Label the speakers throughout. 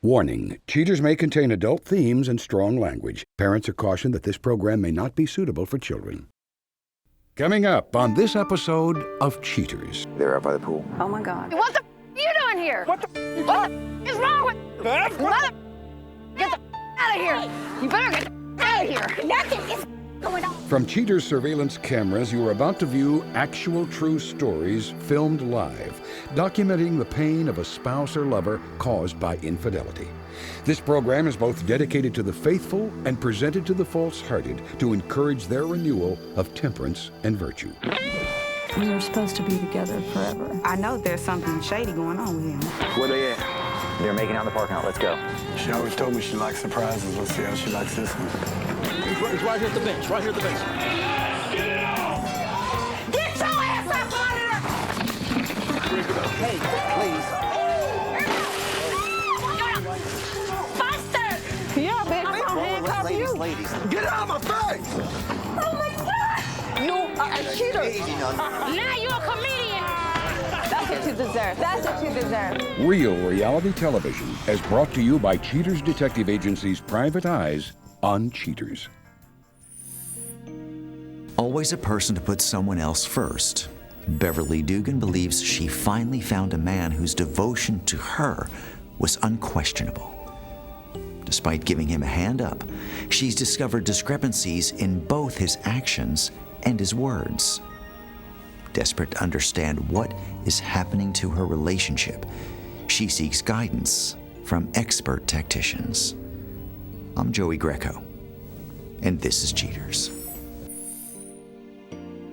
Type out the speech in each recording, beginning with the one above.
Speaker 1: Warning, Cheaters may contain adult themes and strong language. Parents are cautioned that this program may not be suitable for children. Coming up on this episode of Cheaters.
Speaker 2: They're out by the pool.
Speaker 3: Oh my God.
Speaker 4: What the are you doing here? What the is wrong with Bev? Get the out of here. You better get out of here. Nothing is going on.
Speaker 1: From Cheaters surveillance cameras, you are about to view actual true stories filmed live, documenting the pain of a spouse or lover caused by infidelity. This program is both dedicated to the faithful and presented to the false-hearted to encourage their renewal of temperance and virtue.
Speaker 3: We were supposed to be together forever.
Speaker 5: I know there's something shady going on with him.
Speaker 2: Where they at? They're making out in the parking lot. Let's go.
Speaker 6: She always told me she likes surprises. Let's see how she likes this one.
Speaker 7: It's right here at the bench, right here at the bench.
Speaker 4: Get your ass up out of there!
Speaker 7: Hey, please.
Speaker 4: Buster!
Speaker 5: Yeah, bitch, I'm gonna handcuff you.
Speaker 7: Ladies. Get out of my face!
Speaker 4: Oh my God!
Speaker 5: You are a cheater.
Speaker 4: Now you're a comedian!
Speaker 5: That's what you deserve. That's what you deserve.
Speaker 1: Real reality television is brought to you by Cheaters Detective Agency's Private Eyes on Cheaters.
Speaker 8: Always a person to put someone else first. Beverly Dugan believes she finally found a man whose devotion to her was unquestionable. Despite giving him a hand up, she's discovered discrepancies in both his actions and his words. Desperate to understand what is happening to her relationship, she seeks guidance from expert tacticians. I'm Joey Greco, and this is Cheaters.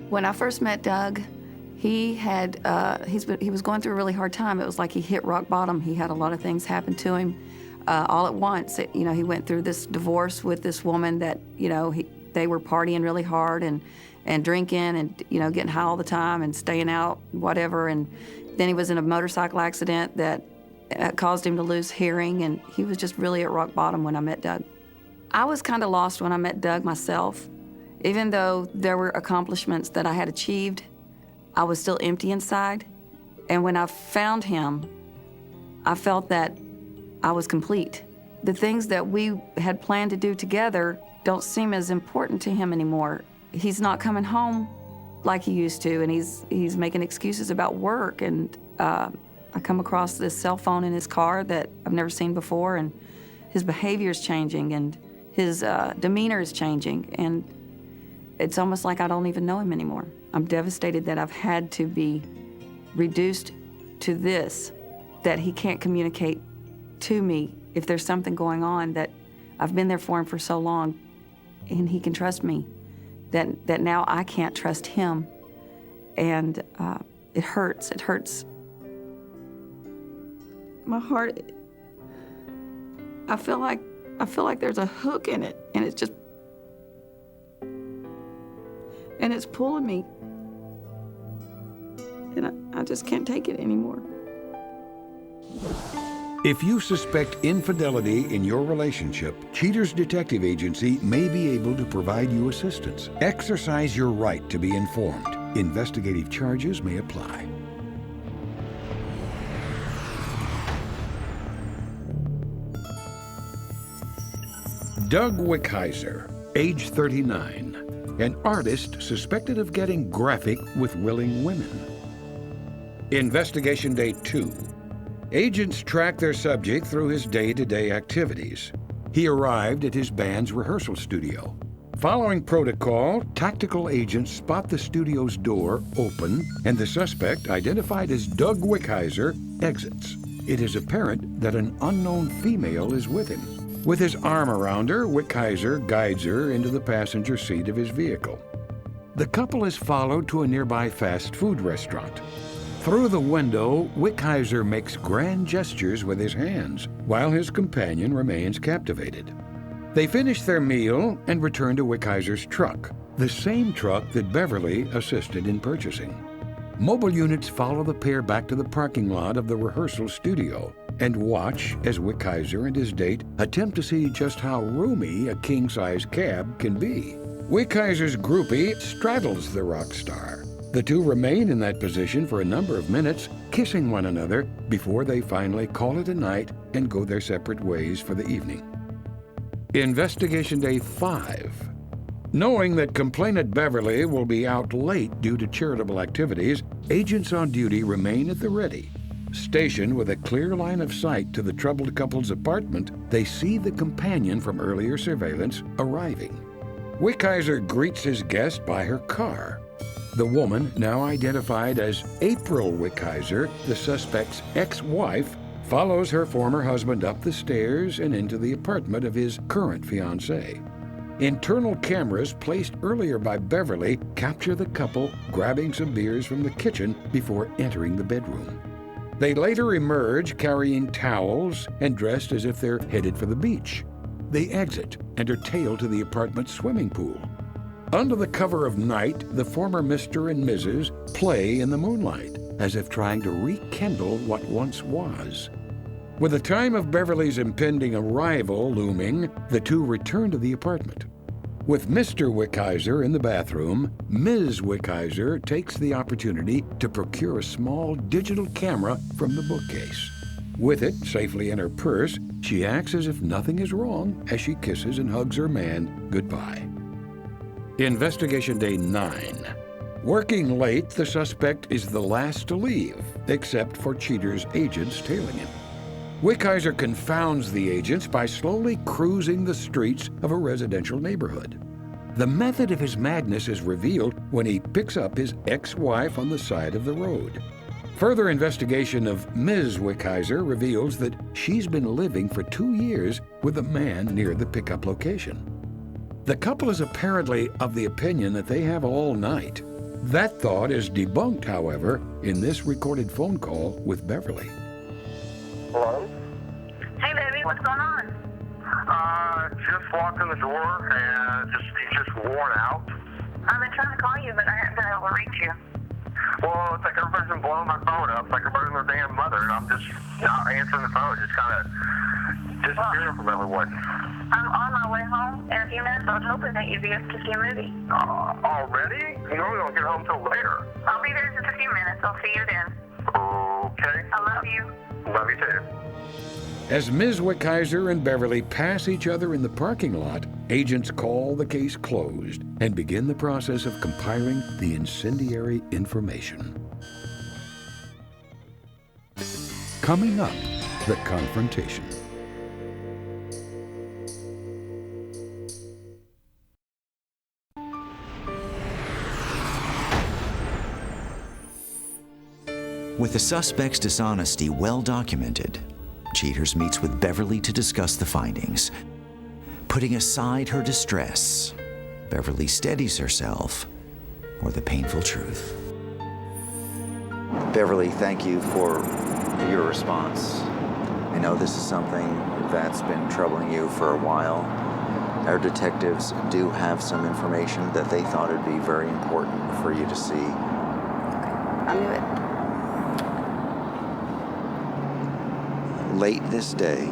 Speaker 3: When I first met Doug, he was going through a really hard time. It was like he hit rock bottom. He had a lot of things happen to him all at once. He went through this divorce with this woman that, they were partying really hard and drinking and, getting high all the time and staying out, whatever. And then he was in a motorcycle accident that caused him to lose hearing, and he was just really at rock bottom when I met Doug. I was kind of lost when I met Doug myself. Even though there were accomplishments that I had achieved, I was still empty inside. And when I found him, I felt that I was complete. The things that we had planned to do together don't seem as important to him anymore. He's not coming home like he used to, and he's making excuses about work. And I come across this cell phone in his car that I've never seen before, and his behavior is changing, and his demeanor is changing, and it's almost like I don't even know him anymore. I'm devastated that I've had to be reduced to this, that he can't communicate to me if there's something going on, that I've been there for him for so long, and he can trust me, that now I can't trust him. And it hurts. It hurts my heart. I feel like there's a hook in it, and it's just, and it's pulling me, and I just can't take it anymore.
Speaker 1: If you suspect infidelity in your relationship, Cheaters Detective Agency may be able to provide you assistance. Exercise your right to be informed. Investigative charges may apply. Doug Wickheiser, age 39, an artist suspected of getting graphic with willing women. Investigation Day 2. Agents track their subject through his day-to-day activities. He arrived at his band's rehearsal studio. Following protocol, tactical agents spot the studio's door open, and the suspect, identified as Doug Wickheiser, exits. It is apparent that an unknown female is with him. With his arm around her, Wickheiser guides her into the passenger seat of his vehicle. The couple is followed to a nearby fast food restaurant. Through the window, Wickheiser makes grand gestures with his hands, while his companion remains captivated. They finish their meal and return to Wickheiser's truck, the same truck that Beverly assisted in purchasing. Mobile units follow the pair back to the parking lot of the rehearsal studio and watch as Wickheiser and his date attempt to see just how roomy a king-size cab can be. Wickheiser's groupie straddles the rock star. The two remain in that position for a number of minutes, kissing one another before they finally call it a night and go their separate ways for the evening. Investigation Day 5. Knowing that complainant Beverly will be out late due to charitable activities, agents on duty remain at the ready. Stationed with a clear line of sight to the troubled couple's apartment, they see the companion from earlier surveillance arriving. Wickheiser greets his guest by her car. The woman, now identified as April Wickheiser, the suspect's ex-wife, follows her former husband up the stairs and into the apartment of his current fiancée. Internal cameras placed earlier by Beverly capture the couple grabbing some beers from the kitchen before entering the bedroom. They later emerge carrying towels and dressed as if they're headed for the beach. They exit and are tailed to the apartment's swimming pool. Under the cover of night, the former Mr. and Mrs. play in the moonlight, as if trying to rekindle what once was. With the time of Beverly's impending arrival looming, the two return to the apartment. With Mr. Wickheiser in the bathroom, Ms. Wickheiser takes the opportunity to procure a small digital camera from the bookcase. With it safely in her purse, she acts as if nothing is wrong as she kisses and hugs her man goodbye. Investigation Day 9. Working late, the suspect is the last to leave, except for Cheater's agents tailing him. Wickheiser confounds the agents by slowly cruising the streets of a residential neighborhood. The method of his madness is revealed when he picks up his ex-wife on the side of the road. Further investigation of Ms. Wickheiser reveals that she's been living for 2 years with a man near the pickup location. The couple is apparently of the opinion that they have all night. That thought is debunked, however, in this recorded phone call with Beverly.
Speaker 9: Hello?
Speaker 4: Hey, baby, what's going on?
Speaker 9: Just walked in the door and he's just worn out.
Speaker 4: I've been trying to call you, but I haven't been able to reach you.
Speaker 9: Well, it's like everybody's been blowing my phone up. It's like everybody's their damn mother, and I'm just not answering the phone, just kind of disappearing from everyone.
Speaker 4: I'm on my way home in a few minutes. I was hoping that you'd be able to see a movie.
Speaker 9: Already? You normally don't get home till later.
Speaker 4: I'll be there in just a few minutes. I'll see you then.
Speaker 9: Okay.
Speaker 4: I love you.
Speaker 9: Love you too.
Speaker 1: As Ms. Wickheiser and Beverly pass each other in the parking lot, agents call the case closed and begin the process of compiling the incendiary information. Coming up, the confrontation.
Speaker 8: With the suspect's dishonesty well documented, Cheaters meets with Beverly to discuss the findings. Putting aside her distress, Beverly steadies herself for the painful truth.
Speaker 10: Beverly, thank you for your response. I know this is something that's been troubling you for a while. Our detectives do have some information that they thought would be very important for you to see.
Speaker 3: I knew it.
Speaker 10: Late this day,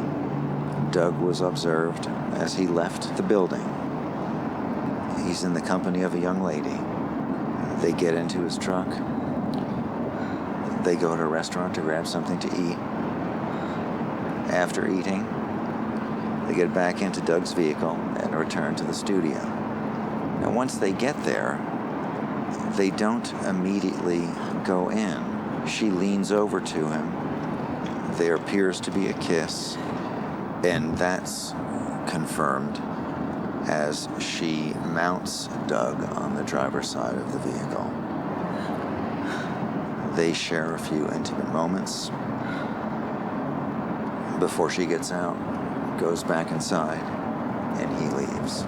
Speaker 10: Doug was observed as he left the building. He's in the company of a young lady. They get into his truck. They go to a restaurant to grab something to eat. After eating, they get back into Doug's vehicle and return to the studio. Now, once they get there, they don't immediately go in. She leans over to him. There appears to be a kiss, and that's confirmed as she mounts Doug on the driver's side of the vehicle. They share a few intimate moments before she gets out, goes back inside, and he leaves.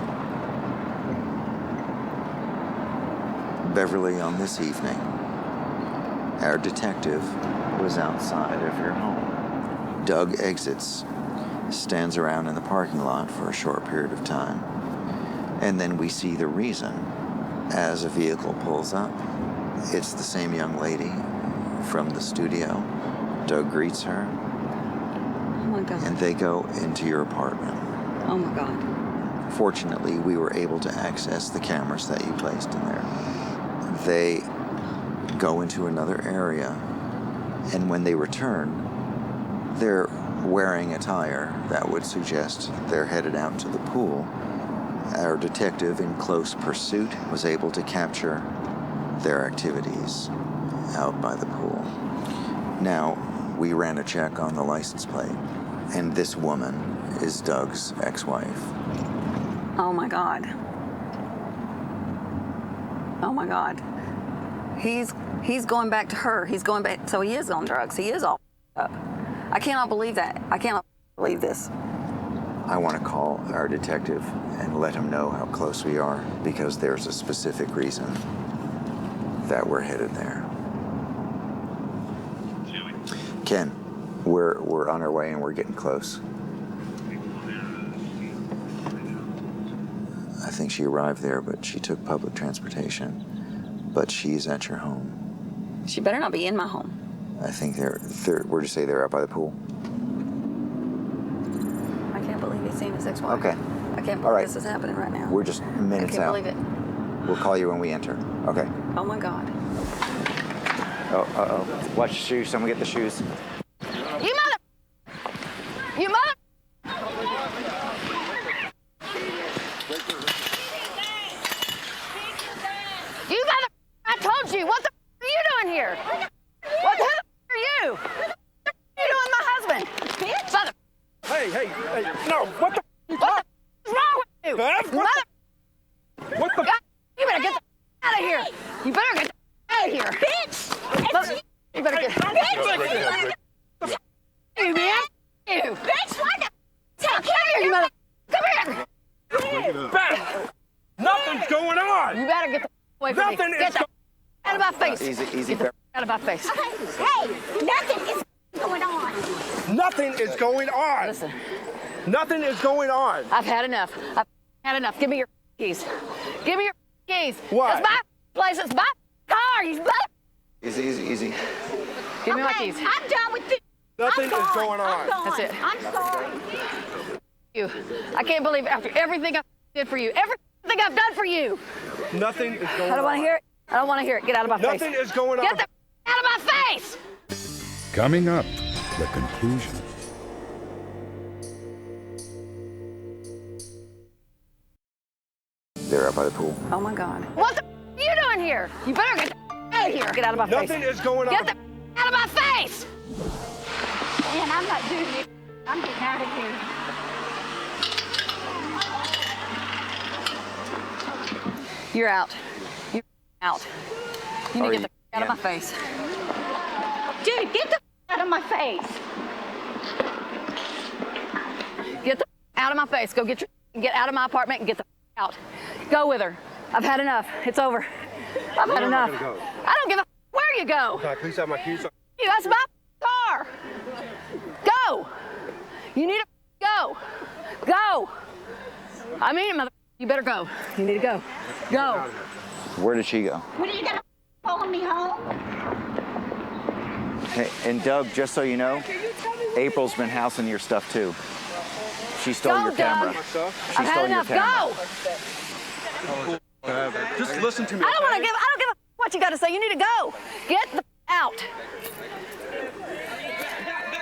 Speaker 10: Beverly, on this evening, our detective was outside of your home. Doug exits, stands around in the parking lot for a short period of time, and then we see the reason as a vehicle pulls up. It's the same young lady from the studio. Doug greets her.
Speaker 3: Oh my God.
Speaker 10: And they go into your apartment.
Speaker 3: Oh my God.
Speaker 10: Fortunately, we were able to access the cameras that you placed in there. They go into another area, and when they return, They're wearing attire that would suggest they're headed out to the pool. Our detective, in close pursuit, was able to capture their activities out by the pool. Now, we ran a check on the license plate, and this woman is Doug's ex-wife.
Speaker 3: Oh my God. Oh my God. He's going back to her. He's going back, so he is on drugs. He is all up. I cannot believe that. I cannot believe this.
Speaker 10: I want to call our detective and let him know how close we are, because there's a specific reason that we're headed there. Ken, we're on our way and we're getting close. I think she arrived there, but she took public transportation. But she's at your home.
Speaker 3: She better not be in my home.
Speaker 10: I think where'd you say they're out by the pool?
Speaker 3: I can't believe he's seen his ex-wife.
Speaker 10: Okay.
Speaker 3: I can't
Speaker 10: All
Speaker 3: believe
Speaker 10: right.
Speaker 3: this is happening right now.
Speaker 10: We're just minutes out.
Speaker 3: I can't believe it.
Speaker 10: We'll call you when we enter. Okay.
Speaker 3: Oh my God.
Speaker 10: Oh, uh-oh. Watch the shoes. Someone get the shoes.
Speaker 4: You mother! You mother! You mother! I told you! What the are you doing here? What the hell are you? What are you doing with my husband? Bitch! Mother!
Speaker 7: Hey, no, what the?
Speaker 4: What the is wrong with you?
Speaker 7: Bev,
Speaker 4: Mother!
Speaker 7: What the?
Speaker 4: God, you better get the out of here! You better get the out of here! Bitch! Mother, you better get bitch! You man! You! Bitch, what the? Take care of you, mother! Come here!
Speaker 7: Bev, nothing's going on.
Speaker 4: You better get the away from
Speaker 7: Nothing
Speaker 4: me.
Speaker 7: is
Speaker 4: Get the out of my face.
Speaker 10: Easy,
Speaker 4: Get the out of my face.
Speaker 11: Hey, nothing is going on.
Speaker 7: Nothing is going on.
Speaker 4: Listen,
Speaker 7: Nothing is going on.
Speaker 4: I've had enough. I've had enough. Give me your keys. Give me your keys.
Speaker 7: Why?
Speaker 4: It's my place. It's my car. You better.
Speaker 10: Easy.
Speaker 4: Give me my keys.
Speaker 11: I'm done with this.
Speaker 7: Nothing is
Speaker 11: I'm
Speaker 7: going on.
Speaker 11: I'm gone.
Speaker 4: That's it.
Speaker 11: I'm sorry.
Speaker 4: You. I can't believe after everything I did for you, everything I've done for you.
Speaker 7: Nothing is going on.
Speaker 4: I don't want to hear it. I don't want to hear it. Get out of my face.
Speaker 7: Nothing is going on.
Speaker 4: Get the out of my face.
Speaker 1: Coming up, the conclusion.
Speaker 10: They're out by the pool.
Speaker 3: Oh my God.
Speaker 4: What the are you doing here? You better get the out of here. Get out of my face.
Speaker 7: Nothing is going on.
Speaker 4: Get the out of my face.
Speaker 11: Man, I'm not doing this. I'm getting out of here.
Speaker 3: You're out. You're out. You need to get the out of my
Speaker 10: Yeah.
Speaker 3: face.
Speaker 11: Dude, get the out of my face.
Speaker 4: Get the out of my face. Go get out of my apartment and get the out. Go with her. I've had enough. It's over. I've had enough.
Speaker 7: gonna go?
Speaker 4: I don't give a where you go.
Speaker 7: Can I please have my keys?
Speaker 4: That's my car. Go. You need to go. Go. I mean it, mother. You better go. You need to go. Go.
Speaker 10: Where did she go?
Speaker 11: What are you gonna follow me home?
Speaker 10: Hey, and Doug, just so you know, April's been housing your stuff too. She stole
Speaker 4: Go,
Speaker 10: your camera.
Speaker 4: Doug.
Speaker 10: She
Speaker 4: I've had
Speaker 10: stole your
Speaker 4: enough.
Speaker 10: camera.
Speaker 4: Go.
Speaker 7: Just listen to me.
Speaker 4: I don't give a what you got to say. You need to go. Get the out.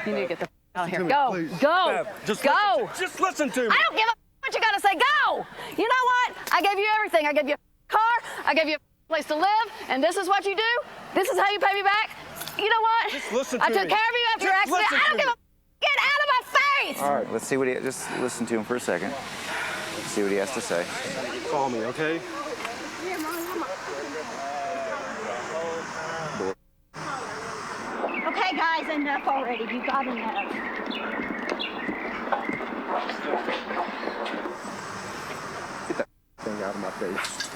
Speaker 4: You need to get the out of here. Go.
Speaker 7: Please.
Speaker 4: Go.
Speaker 7: Bev, just
Speaker 4: Go.
Speaker 7: Just listen to me.
Speaker 4: I don't give a what you got to say. Go. You know what? I gave you everything. I gave you a car. I gave you a place to live. And this is what you do? This is how you pay me back? You know what?
Speaker 7: Just listen
Speaker 4: I
Speaker 7: to
Speaker 4: took
Speaker 7: me.
Speaker 4: care of you after your
Speaker 7: Just
Speaker 4: accident.
Speaker 7: listen
Speaker 4: I don't
Speaker 7: to
Speaker 4: give a get out of my face.
Speaker 10: All right, let's see what he. Just listen to him for a second. See what he has to say.
Speaker 7: Call me, okay?
Speaker 11: Okay, guys, enough already. You got enough.
Speaker 7: Get that thing out of my face.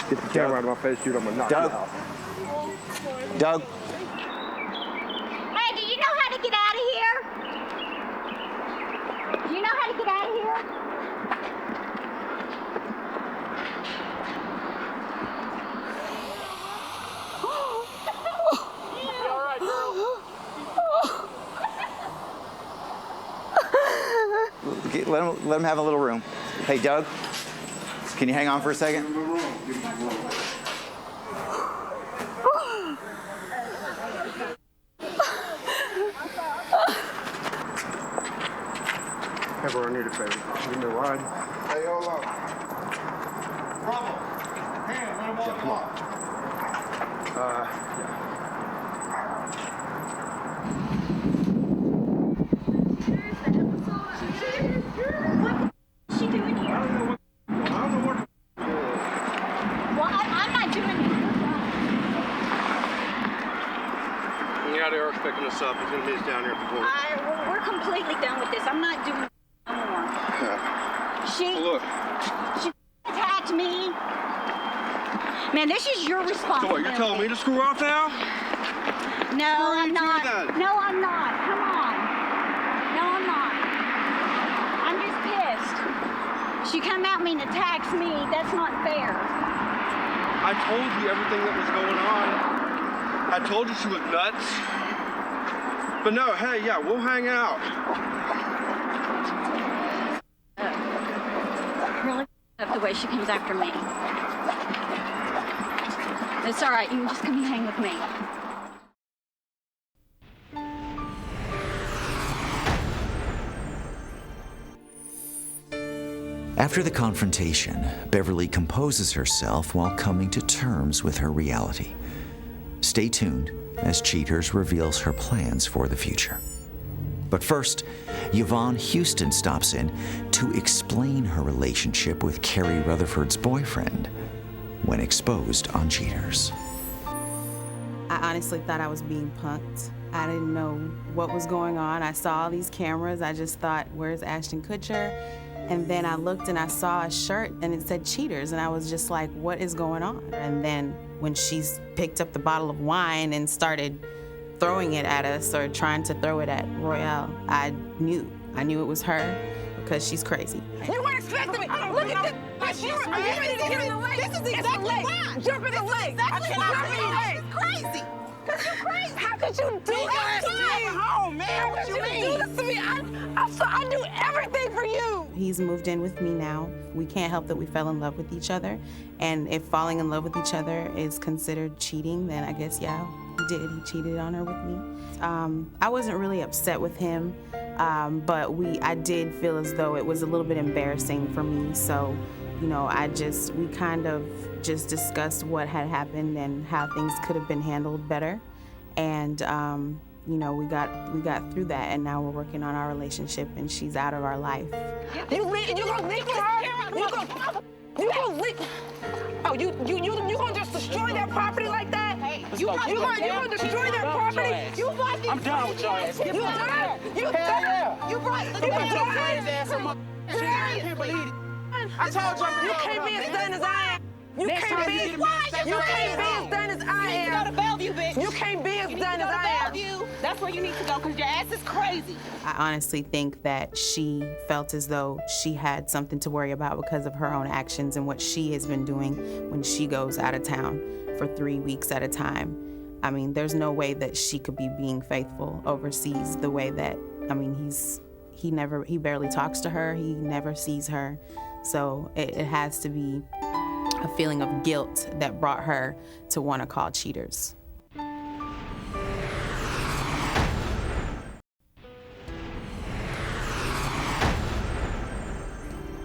Speaker 7: Get the camera out of my face, dude. I'm gonna knock
Speaker 10: Doug.
Speaker 7: you out.
Speaker 10: Doug.
Speaker 11: Hey, do you know how to get out of here? Do you know how to get out of here?
Speaker 10: Let him have a little room. Hey, Doug, can you hang on for a second?
Speaker 7: Everyone need a favor. Give me a ride. Hey, hold on. Bravo. Hey, let him walk. Come on. Yeah.
Speaker 11: What's she doing here?
Speaker 7: I don't know what.
Speaker 11: Well, I'm not doing it.
Speaker 7: Yeah, they are picking us up. He's gonna meet us down here at the corner.
Speaker 11: We're completely done with this. I'm not doing it no more. She attacked me. Man, this is your
Speaker 7: So
Speaker 11: responsibility.
Speaker 7: what, you're telling me to screw off now?
Speaker 11: No, I'm not.
Speaker 7: Then.
Speaker 11: No, I'm not. Come on. No, I'm not. I'm just pissed. She come at me and attacks me. That's not fair.
Speaker 7: I told you everything that was going on. I told you she was nuts. But no, hey, yeah, we'll hang out.
Speaker 11: Really up the way she comes after me. It's all right. You can just come and hang with me.
Speaker 8: After the confrontation, Beverly composes herself while coming to terms with her reality. Stay tuned as Cheaters reveals her plans for the future. But first, Yvonne Houston stops in to explain her relationship with Carrie Rutherford's boyfriend when exposed on Cheaters.
Speaker 5: I honestly thought I was being punked. I didn't know what was going on. I saw all these cameras. I just thought, where's Ashton Kutcher? And then I looked and I saw a shirt and it said Cheaters, and I was just like, what is going on? And then when she picked up the bottle of wine and started throwing it at us or trying to throw it at Royale, I knew it was her because she's crazy.
Speaker 4: You weren't expecting me. Look at this. This is exactly why. Jump in the lake. Exactly why. It's crazy. Because you're crazy. How could you do this to me? Home, man. How could you do this to me? I do everything for you.
Speaker 5: He's moved in with me now. We can't help that we fell in love with each other. And if falling in love with each other is considered cheating, then I guess, yeah, he did. He cheated on her with me. I wasn't really upset with him, but I did feel as though it was a little bit embarrassing for me. So, we kind of just discussed what had happened and how things could have been handled better. And, we got through that, and now we're working on our relationship, and she's out of our life.
Speaker 4: You gonna leave her? You gonna leave? Oh, you gonna just destroy their property like that? Hey, you gonna destroy their property?
Speaker 6: I'm down with y'all ass.
Speaker 4: You done? You done? You brought the
Speaker 6: ass on my I can't believe it. I told y'all
Speaker 4: you can't be as done as I am. You can't be as done as I am.
Speaker 11: You go to Bellevue, bitch.
Speaker 4: You can't be as done as I am.
Speaker 11: That's where you need to go, because your ass is crazy.
Speaker 5: I honestly think that she felt as though she had something to worry about because of her own actions and what she has been doing when she goes out of town for 3 weeks at a time. I mean, there's no way that she could be being faithful overseas the way that, he barely talks to her, he never sees her. So it has to be a feeling of guilt that brought her to want to call Cheaters.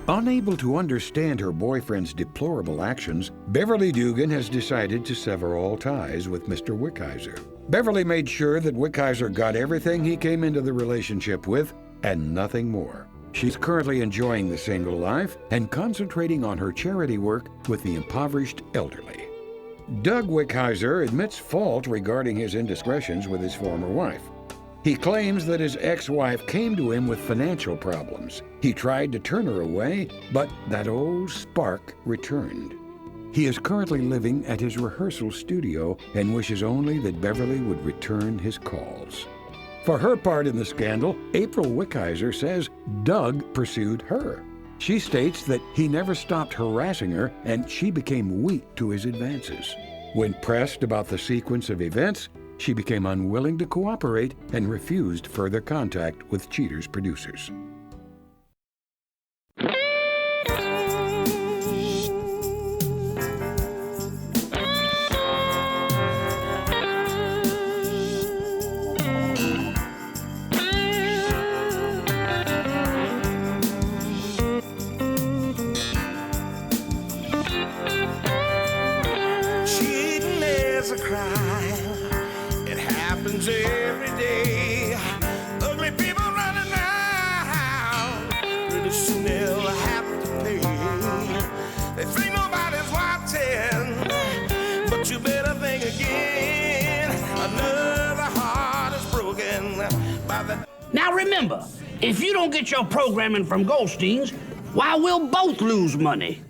Speaker 1: Unable to understand her boyfriend's deplorable actions, Beverly Dugan has decided to sever all ties with Mr. Wickheiser. Beverly made sure that Wickheiser got everything he came into the relationship with and nothing more. She's currently enjoying the single life and concentrating on her charity work with the impoverished elderly. Doug Wickheiser admits fault regarding his indiscretions with his former wife. He claims that his ex-wife came to him with financial problems. He tried to turn her away, but that old spark returned. He is currently living at his rehearsal studio and wishes only that Beverly would return his calls. For her part in the scandal, April Wickheiser says Doug pursued her. She states that he never stopped harassing her and she became weak to his advances. When pressed about the sequence of events, she became unwilling to cooperate and refused further contact with Cheaters' producers.
Speaker 12: still have to pay. They think nobody's watching, but you better think again. Another heart is broken by the...
Speaker 13: Now remember, if you don't get your programming from Goldstein's, why, we'll both lose money.